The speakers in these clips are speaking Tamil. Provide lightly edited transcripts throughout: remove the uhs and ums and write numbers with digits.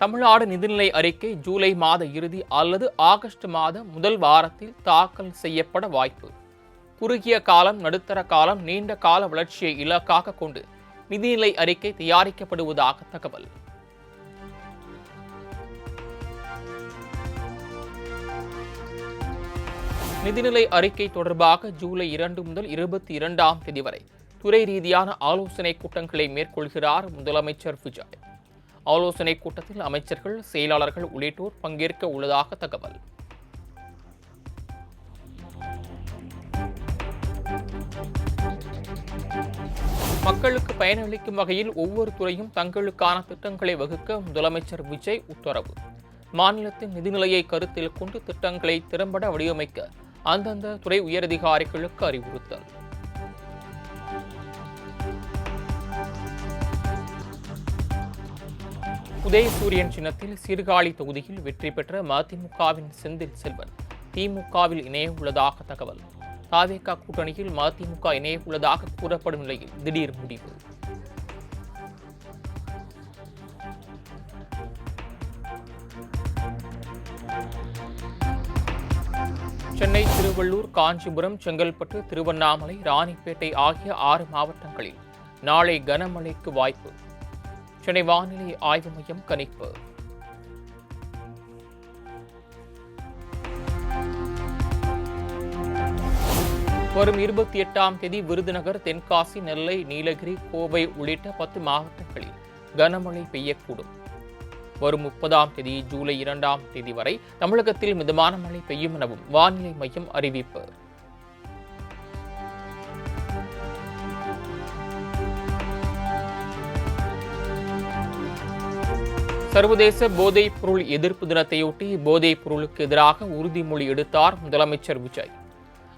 தமிழ்நாடு நிதிநிலை அறிக்கை ஜூலை மாத இறுதி அல்லது ஆகஸ்ட் மாதம் முதல் வாரத்தில் தாக்கல் செய்யப்பட வாய்ப்பு. குறுகிய காலம், நடுத்தர காலம், நீண்ட கால வளர்ச்சியை இலக்காக கொண்டு நிதிநிலை அறிக்கை தயாரிக்கப்படுவதாக தகவல். நிதிநிலை அறிக்கை தொடர்பாக ஜூலை 2 முதல் 22ஆம் தேதி வரை துறை ரீதியான ஆலோசனை கூட்டங்களை மேற்கொள்கிறார் முதலமைச்சர் விஜய். ஆலோசனை கூட்டத்தில் அமைச்சர்கள், செயலாளர்கள் உள்ளிட்டோர் பங்கேற்க உள்ளதாக தகவல். மக்களுக்கு பயனளிக்கும் வகையில் ஒவ்வொரு துறையும் தங்களுக்கான திட்டங்களை வகுக்க முதலமைச்சர் விஜய் உத்தரவு. மாநிலத்தின் நிதிநிலையை கருத்தில் கொண்டு திட்டங்களை திறம்பட வடிவமைக்க அந்தந்த துறை உயரதிகாரிகளுக்கு அறிவுறுத்தல். உதயசூரியன் சின்னத்தில் சீர்காழி தொகுதியில் வெற்றி பெற்ற மதிமுகவின் செந்தில் செல்வன் திமுகவில் இணைய உள்ளதாக தகவல். தாவேகா கூட்டணியில் மதிமுக இணைய உள்ளதாக கூறப்படும் நிலையில் திடீர் முடிவு. சென்னை, திருவள்ளூர், காஞ்சிபுரம், செங்கல்பட்டு, திருவண்ணாமலை, ராணிப்பேட்டை ஆகிய 6 மாவட்டங்களில் நாளை கனமழைக்கு வாய்ப்பு. சென்னை வானிலை ஆய்வு மையம் கணிப்பு. வரும் 28ஆம் தேதி விருதுநகர், தென்காசி, நெல்லை, நீலகிரி, கோவை உள்ளிட்ட 10 மாவட்டங்களில் கனமழை பெய்யக்கூடும். வரும் 30ஆம் தேதி ஜூலை 2ஆம் தேதி வரை தமிழகத்தில் மிதமான மழை பெய்யும் எனவும் வானிலை மையம் அறிவிப்பு. சர்வதேச போதைப் பொருள் எதிர்ப்பு தினத்தையொட்டி போதைப் பொருளுக்கு எதிராக உறுதிமொழி எடுத்தார் முதலமைச்சர் விஜய்.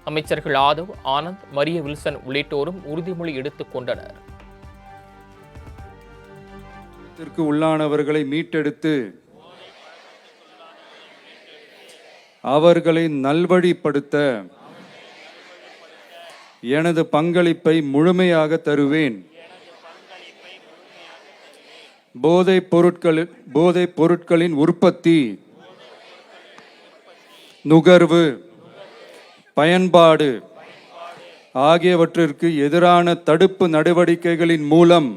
அமைச்சர்கள் ஆதவ், ஆனந்த், மரிய வில்சன் உள்ளிட்டோரும் உறுதிமொழி எடுத்துக் கொண்டனர். உள்ளானவர்களை மீட்டெடுத்து அவர்களை நல்வழிப்படுத்த எனது பங்களிப்பை முழுமையாக தருவேன். போதைப் பொருட்களின் உற்பத்தி, நுகர்வு, பயன்பாடு ஆகியவற்றிற்கு எதிரான தடுப்பு நடவடிக்கைகளின் மூலம்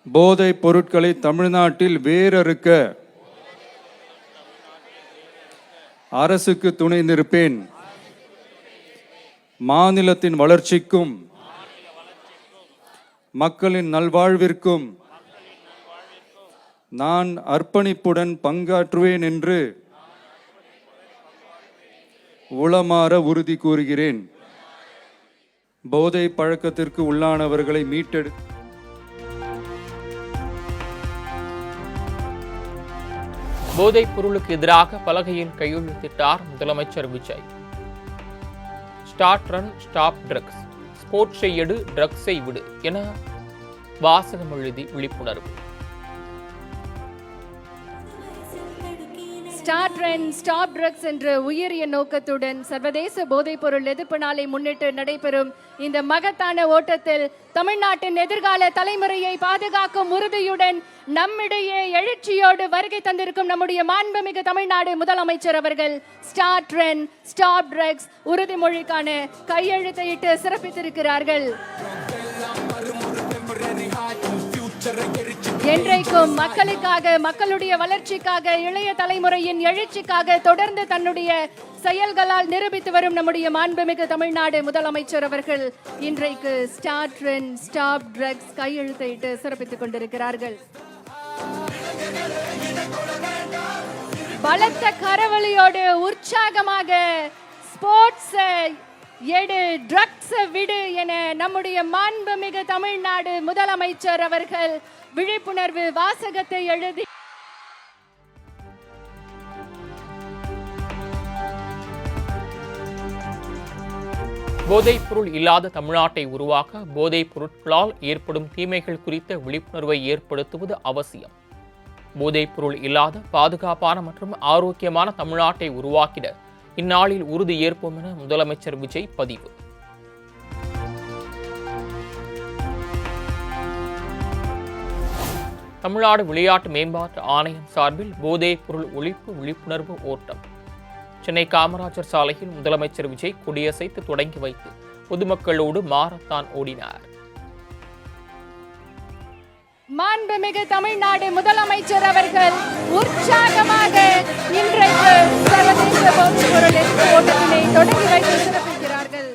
போதைப் பொருட்களை தமிழ்நாட்டில் வேரறுக்க அரசுக்கு துணை நிற்பேன். மாநிலத்தின் வளர்ச்சிக்கும் மக்களின் நல்வாழ்விற்கும் நான் அர்ப்பணிப்புடன் பங்காற்றுவேன் என்று உளமாற உறுதி கூறுகிறேன். போதை பழக்கத்திற்கு உள்ளானவர்களை மீட்டெடு போதைப் பொருளுக்கு எதிராக பலகையில் கையெழுத்திட்டார் முதலமைச்சர் Vijay. Start run stop drugs, ஸ்போர்ட்ஸை எடு, ட்ரக்ஸை விடு என வாசகம் எழுதி விழிப்புணர்வு. ஸ்டார்ட் ரன் ஸ்டாப் ட்ரக்ஸ் என்ற உயரிய நோக்கத்துடன் சர்வதேச போதைப்பொருள் எதிர்ப்பு நாளை முன்னிட்டு நடைபெறும் இந்த மகத்தான ஓட்டத்தில் தமிழ்நாட்டின் எதிர்கால தலைமுறையை பாதுகாக்கும் உறுதியுடன் நம்மிடையே எழுச்சியோடு வருகை தந்திருக்கும் நம்முடைய மாண்புமிகு தமிழ்நாடு முதலமைச்சர் அவர்கள் ஸ்டார்ட் ரன் ஸ்டாப் ட்ரக்ஸ் உறுதிமொழிக்கான கையெழுத்தையிட்டு சிறப்பித்திருக்கிறார்கள். என்றைக்கும் மக்களுக்காக, மக்களுடைய வளர்ச்சிக்காக, இளைய தலைமுறையின் எழுச்சிக்காக தொடர்ந்து தன்னுடைய செயல்களால் நிரூபித்து வரும் நம்முடைய மாண்புமிகு தமிழ்நாடு முதலமைச்சர் அவர்கள் இன்றைக்கு ஸ்டார்ட் ரன் ஸ்டாப் ட்ரக்ஸ் கையெழுத்திட்டு சிறப்பித்துக் கொண்டிருக்கிறார்கள். பலத்த கரவொலியோடு உற்சாகமாக ஸ்போர்ட்ஸ் எடு, ட்ரக்ஸ் விடு என நம்முடைய மாண்புமிகு தமிழ்நாடு முதலமைச்சர் அவர்கள் விழிப்புணர்வு வாசகத்தை எழுதி போதைப் பொருள் இல்லாத தமிழ்நாட்டை உருவாக்க போதைப் பொருட்களால் ஏற்படும் தீமைகள் குறித்த விழிப்புணர்வை ஏற்படுத்துவது அவசியம். போதைப் பொருள் இல்லாத பாதுகாப்பான மற்றும் ஆரோக்கியமான தமிழ்நாட்டை உருவாக்கிட இந்நாளில் உறுதி ஏற்போம் என முதலமைச்சர் விஜய் பதிவு. தமிழ்நாடு விளையாட்டு மேம்பாட்டு ஆணையம் சார்பில் போதைப் பொருள் ஒழிப்பு விழிப்புணர்வு ஓட்டம். சென்னை காமராஜர் சாலையில் முதலமைச்சர் விஜய் கொடியசைத்து தொடங்கி வைத்து பொதுமக்களோடு மாரத்தான் ஓடினார். மாண்புமிகு தமிழ்நாடு முதலமைச்சர் அவர்கள் உற்சாகமாக இன்றைக்கு சர்வதேச போதைப் பொருள் எதிர்ப்பு ஓட்டத்தினை தொடங்கி வைத்து சிறப்பிக்கிறார்கள்.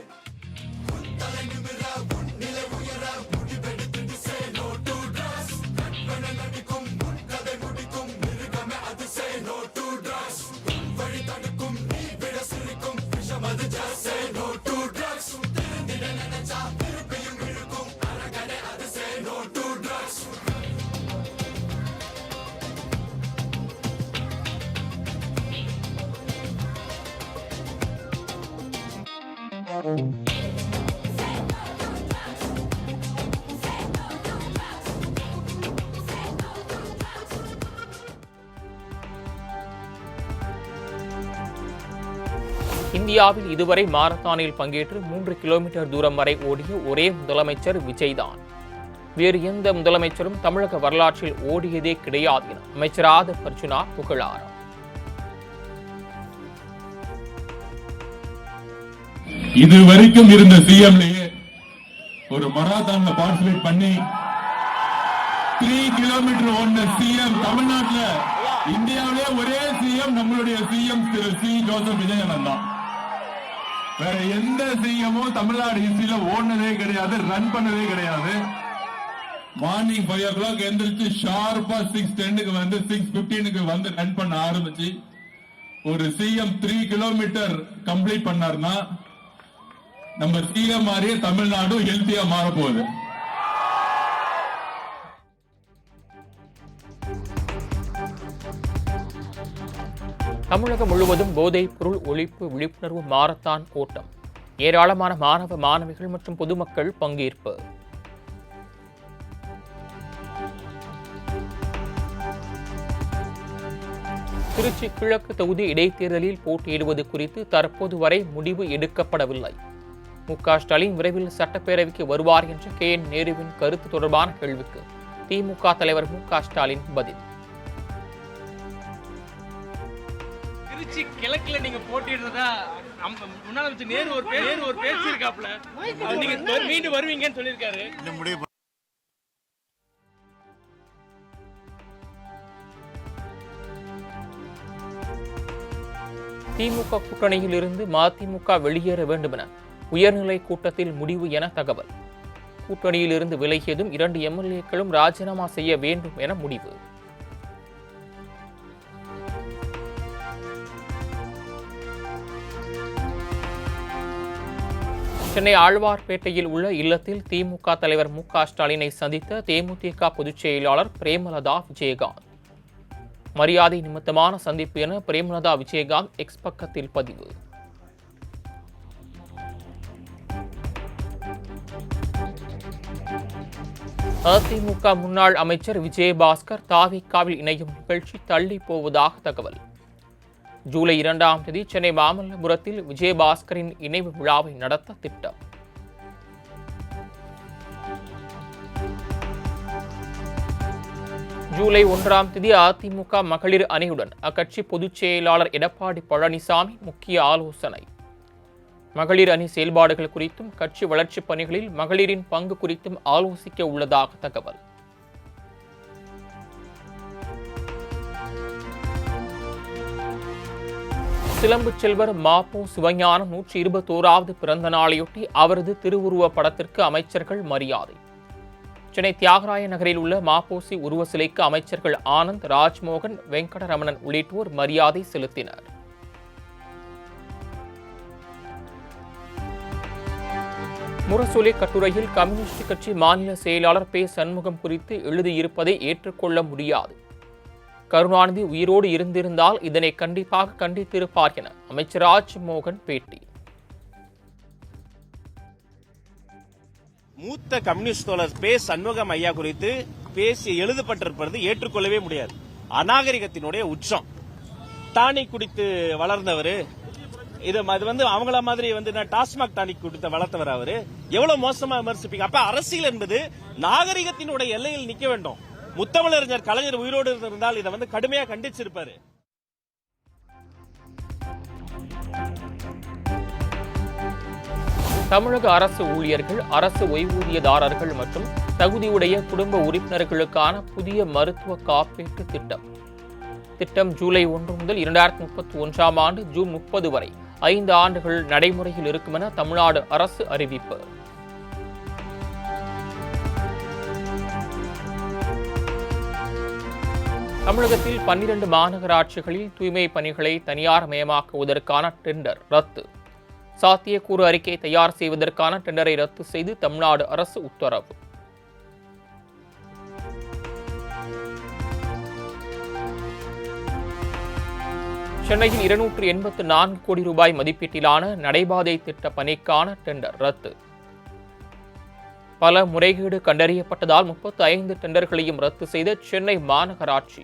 இந்தியாவில் இதுவரை மாரத்தானில் பங்கேற்று 3 கிலோமீட்டர் தூரம் வரை ஓடிய ஒரே முதலமைச்சர் விஜய் தான். வேறு எந்த முதலமைச்சரும் தமிழக வரலாற்றில் ஓடியதே கிடையாது என அமைச்சர் ஆதவ் அர்ஜுனா புகழாராம். இதுவரைக்கும் இருந்த சிஎம்லயே ஒரு மராத்தான்ல பார்ட்டிசிபேட் பண்ணி 3 கிலோமீட்டர் ஓடின சிஎம் தமிழ்நாட்டில் இந்தியாவிலே ஒரே சிஎம் நம்மளுடைய சிஎம் திரு சி ஜோசப் விஜயகாந்த் தான். வேற எந்த சிஎம்மும் தமிழ்நாடு ஹிஸ்டரியில ஓடினதே கிடையாது, ரன் பண்ணதே கிடையாது. மார்னிங் 5 o'clock எந்திரிச்சு ஷார்ப்பா 6:10 வந்து 6:15 வந்து ரன் பண்ண ஆரம்பிச்சு ஒரு சிஎம் 3 கிலோமீட்டர் கம்ப்ளீட் பண்ணார்னா நம்ம சிஎம் மாதிரியே தமிழ்நாடு ஹெல்த்தியா மாற போகுது. தமிழகம் முழுவதும் போதைப் பொருள் ஒழிப்பு விழிப்புணர்வு மாரத்தான் ஓட்டம். ஏராளமான மாணவ மாணவிகள் மற்றும் பொதுமக்கள் பங்கேற்பு. திருச்சி கிழக்கு தொகுதி இடைத்தேர்தலில் போட்டியிடுவது குறித்து தற்போது வரை முடிவு எடுக்கப்படவில்லை. மு.க. ஸ்டாலின் விரைவில் சட்டப்பேரவைக்கு வருவார் என்ற கே.என். நேருவின் கருத்து தொடர்பான கேள்விக்கு திமுக தலைவர் மு.க. ஸ்டாலின் பதில். திருச்சி கிழக்குல நீங்க போட்டிடுறதா முன்னாள் அமைச்சர் நேரு ஒரு பேச்சு இருக்காப்ல, நீங்க மீண்டும் வருவீங்கன்னு சொல்லியிருக்காரு. திமுக கூட்டணியில் இருந்து மதிமுக வெளியேற வேண்டும் என உயர்நிலை கூட்டத்தில் முடிவு என தகவல். கூட்டணியில் இருந்து விலகியதும் 2 எம்எல்ஏக்களும் ராஜினாமா செய்ய வேண்டும் என முடிவு. சென்னை ஆழ்வார்பேட்டையில் உள்ள இல்லத்தில் திமுக தலைவர் மு.க. ஸ்டாலினை சந்தித்த தேமுதிக பொதுச் செயலாளர் பிரேமலதா விஜயகாந்த். மரியாதை நிமித்தமான சந்திப்பு என பிரேமலதா விஜயகாந்த் எக்ஸ் பக்கத்தில் பதிவு. அதிமுக முன்னாள் அமைச்சர் விஜயபாஸ்கர் தாவிகாவில் இணையும் நிகழ்ச்சி தள்ளி போவதாக தகவல். ஜூலை 2ஆம் தேதி சென்னை மாமல்லபுரத்தில் விஜயபாஸ்கரின் இணைவு விழாவை நடத்த திட்டம். ஜூலை 1ஆம் தேதி அதிமுக மகளிர் அணியுடன் அக்கட்சி பொதுச் செயலாளர் எடப்பாடி பழனிசாமி முக்கிய ஆலோசனை. மகளிர் அணி செயல்பாடுகள் குறித்தும் கட்சி வளர்ச்சிப் பணிகளில் மகளிரின் பங்கு குறித்தும் ஆலோசிக்க உள்ளதாக தகவல். சிலம்பு செல்வர் மாப்போ சிவஞானம் 121வது பிறந்த நாளையொட்டி அவரது திருவுருவ படத்திற்கு அமைச்சர்கள் மரியாதை. சென்னை தியாகராய நகரில் உள்ள மாப்போசி உருவ சிலைக்கு அமைச்சர்கள் ஆனந்த், ராஜ்மோகன், வெங்கடரமணன் உள்ளிட்டோர் மரியாதை செலுத்தினர். முரசொலி கட்டுரையில் கம்யூனிஸ்ட் கட்சி மாநில செயலாளர் பே. சண்முகம் குறித்து எழுதியிருப்பதை ஏற்றுக்கொள்ள முடியாது. கருணாநிதி உயிரோடு இருந்திருந்தால் இதனை கண்டிப்பாக கண்டித்திருப்பார் என அமைச்சர் ராஜ்மோகன் பேட்டி. மூத்த கம்யூனிஸ்ட் தோழர் பே. சண்முகம் ஐயா குறித்து பேசி எழுதப்பட்டிருப்பது ஏற்றுக்கொள்ளவே முடியாது. அநாகரிகத்தினுடைய உச்சம். டானிக் குடித்து வளர்ந்தவர், இது அவங்கள மாதிரி டாஸ்மாக் டானிக் குடித்து வளர்த்தவர். அவரு எவ்வளவு மோசமா விமர்சிப்பீங்க? அப்ப அரசியல் என்பது நாகரிகத்தினுடைய எல்லையில் நிக்க வேண்டும். முத்தமிழறிஞர் கலைஞர் உயிரோடு இருந்தால் இதை வந்து கடுமையா கண்டிச்சிருப்பாரு. தமிழக அரசு ஊழியர்கள், அரசு ஓய்வூதியதாரர்கள் மற்றும் தகுதியுடைய குடும்ப உறுப்பினர்களுக்கான புதிய மருத்துவ காப்பீட்டு திட்டம் ஜூலை 1 முதல் 2031ஆம் ஆண்டு ஜூன் 30 வரை 5 ஆண்டுகள் நடைமுறையில் இருக்கும் என தமிழ்நாடு அரசு அறிவிப்பு. தமிழகத்தில் 12 மாநகராட்சிகளில் தூய்மை பணிகளை தனியார் மயமாக்குவதற்கான டெண்டர் ரத்து. சாத்தியக்கூறு அறிக்கை தயார் செய்வதற்கான டெண்டரை ரத்து செய்து தமிழ்நாடு அரசு உத்தரவு. சென்னையில் 284 கோடி ரூபாய் மதிப்பீட்டிலான நடைபாதை திட்ட பணிக்கான டெண்டர் ரத்து. பல முறைகேடு கண்டறியப்பட்டதால் 35 டெண்டர்களையும் ரத்து செய்த சென்னை மாநகராட்சி.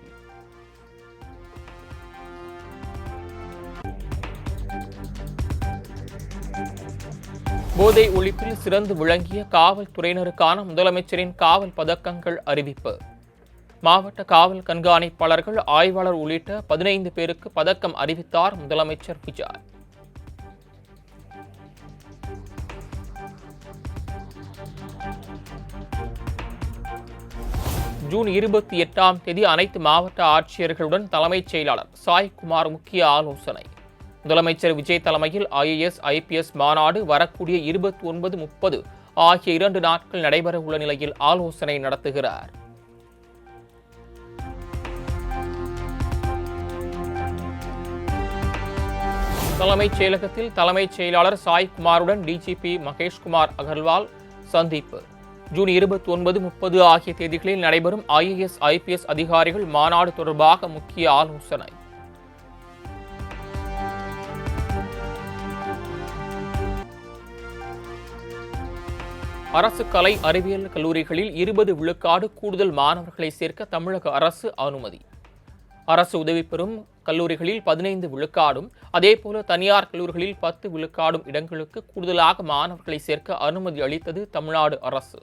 போதை ஒழிப்பில் சிறந்து விளங்கிய காவல்துறையினருக்கான முதலமைச்சரின் காவல் பதக்கங்கள் அறிவிப்பு. மாவட்ட காவல் கண்காணிப்பாளர்கள், ஆய்வாளர் உள்ளிட்ட 15 பேருக்கு பதக்கம் அறிவித்தார் முதலமைச்சர் விஜய். ஜூன் 28ஆம் தேதி அனைத்து மாவட்ட ஆட்சியர்களுடன் தலைமைச் செயலாளர் சாய்குமார் முக்கிய ஆலோசனை. முதலமைச்சர் விஜய் தலைமையில் IAS, IPS மாநாடு வரக்கூடிய 29, 30 ஆகிய 2 நாட்கள் நடைபெற உள்ள நிலையில் ஆலோசனை நடத்துகிறார். தலைமைச் செயலகத்தில் தலைமைச் செயலாளர் சாய்குமாருடன் DGP மகேஷ்குமார் அகர்வால் சந்திப்பு. ஜூன் 29, 30 ஆகிய தேதிகளில் நடைபெறும் IAS, IPS அதிகாரிகள் மாநாடு தொடர்பாக முக்கிய ஆலோசனை. அரசு கலை அறிவியல் கல்லூரிகளில் 20 விழுக்காடு கூடுதல் மாணவர்களை சேர்க்க தமிழக அரசு அனுமதி. அரசு உதவி பெறும் கல்லூரிகளில் 15 விழுக்காடும், அதேபோல தனியார் கல்லூரிகளில் 10 விழுக்காடும் இடங்களுக்கு கூடுதலாக மாணவர்களை சேர்க்க அனுமதி அளித்தது தமிழ்நாடு அரசு.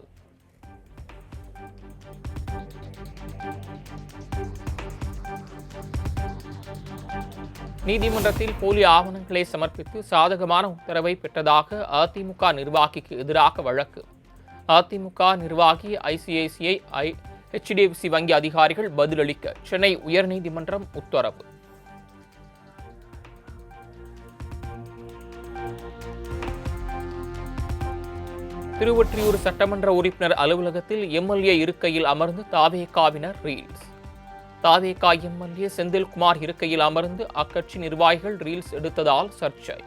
நீதிமன்றத்தில் போலி ஆவணங்களை சமர்ப்பித்து சாதகமான உத்தரவை பெற்றதாக அதிமுக நிர்வாகிக்கு எதிராக வழக்கு. அதிமுக நிர்வாகி ICICI, HDFC வங்கி அதிகாரிகள் பதிலளிக்க சென்னை உயர்நீதிமன்றம் உத்தரவு. திருவொற்றியூர் சட்டமன்ற உறுப்பினர் அலுவலகத்தில் MLA இருக்கையில் அமர்ந்து தாவேகாவினர் ரீல்ஸ். தாவேகா MLA செந்தில்குமார் இருக்கையில் அமர்ந்து அக்கட்சி நிர்வாகிகள் ரீல்ஸ் எடுத்ததால் சர்ச்சை.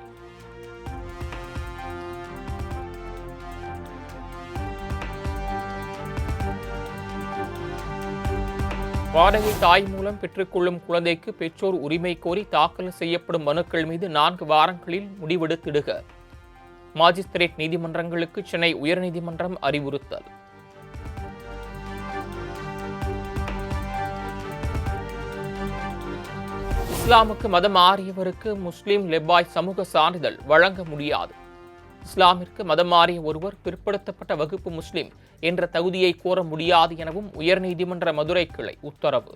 வாடகை தாய் மூலம் பெற்றுக்கொள்ளும் குழந்தைக்கு பெற்றோர் உரிமை கோரி தாக்கல் செய்யப்படும் மனுக்கள் மீது 4 வாரங்களில் முடிவெடுத்திடுக மாஜிஸ்திரேட் நீதிமன்றங்களுக்கு சென்னை உயர்நீதிமன்றம் அறிவுறுத்தல். இஸ்லாமுக்கு மதம் மாறியவருக்கு முஸ்லிம் லெப்பாய் சமூக சான்றிதழ் வழங்க முடியாது. இஸ்லாமிற்கு மதம் மாறிய ஒருவர் பிற்படுத்தப்பட்ட வகுப்பு முஸ்லிம் என்ற தகுதியை கோர முடியாது எனவும் உயர்நீதிமன்ற மதுரை கிளை உத்தரவு.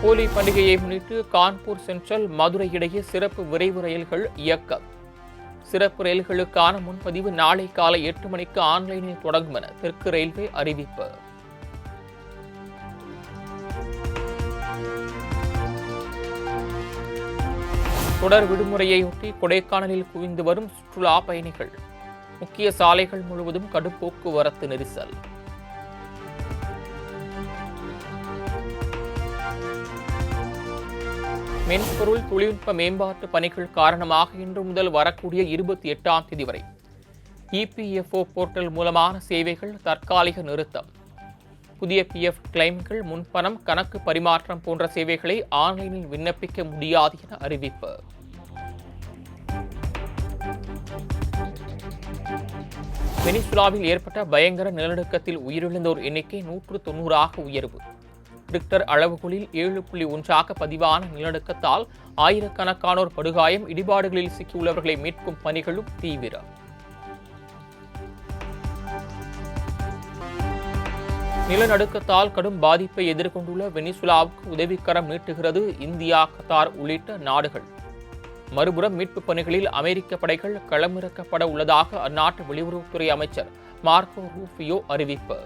ஹோலி பண்டிகையை முன்னிட்டு கான்பூர் சென்ட்ரல், மதுரை இடையே சிறப்பு விரைவு ரயில்கள் இயக்கம். சிறப்பு ரயில்களுக்கான முன்பதிவு நாளை காலை 8 மணிக்கு ஆன்லைனில் தொடங்கும் என தெற்கு ரயில்வே அறிவிப்பு. தொடர் விடுமுறையொட்டி கொடைக்கானலில் குவிந்து வரும் சுற்றுலா பயணிகள். முக்கிய சாலைகள் முழுவதும் கடும் போக்குவரத்து நெரிசல். மென்பொருள் தொழில்நுட்ப மேம்பாட்டு பணிகள் காரணமாக இன்று முதல் வரக்கூடிய 28ஆம் தேதி வரை EPFO போர்ட்டல் மூலமான சேவைகள் தற்காலிக நிறுத்தம். புதிய PF கிளைம்கள், முன்பணம், கணக்கு பரிமாற்றம் போன்ற சேவைகளை ஆன்லைனில் விண்ணப்பிக்க முடியாது என அறிவிப்பு. வெனிசுலாவில் ஏற்பட்ட பயங்கர நிலநடுக்கத்தில் உயிரிழந்தோர் எண்ணிக்கை 190ஆக உயர்வு. ரிக்டர் அளவுகோலில் 7.1ஆக பதிவான நிலநடுக்கத்தால் ஆயிரக்கணக்கானோர் படுகாயம். இடிபாடுகளில் சிக்கியுள்ளவர்களை மீட்கும் பணிகளும் தீவிரம். நிலநடுக்கத்தால் கடும் பாதிப்பை எதிர்கொண்டுள்ள வெனிசுலாவுக்கு உதவிக்கரம் நீட்டுகிறது இந்தியா, கத்தார் உள்ளிட்ட நாடுகள். மறுபுறம் மீட்புப் பணிகளில் அமெரிக்க படைகள் களமிறக்கப்பட உள்ளதாக அந்நாட்டு வெளியுறவுத்துறை அமைச்சர் மார்க்கோ ரூபியோ அறிவிப்பு.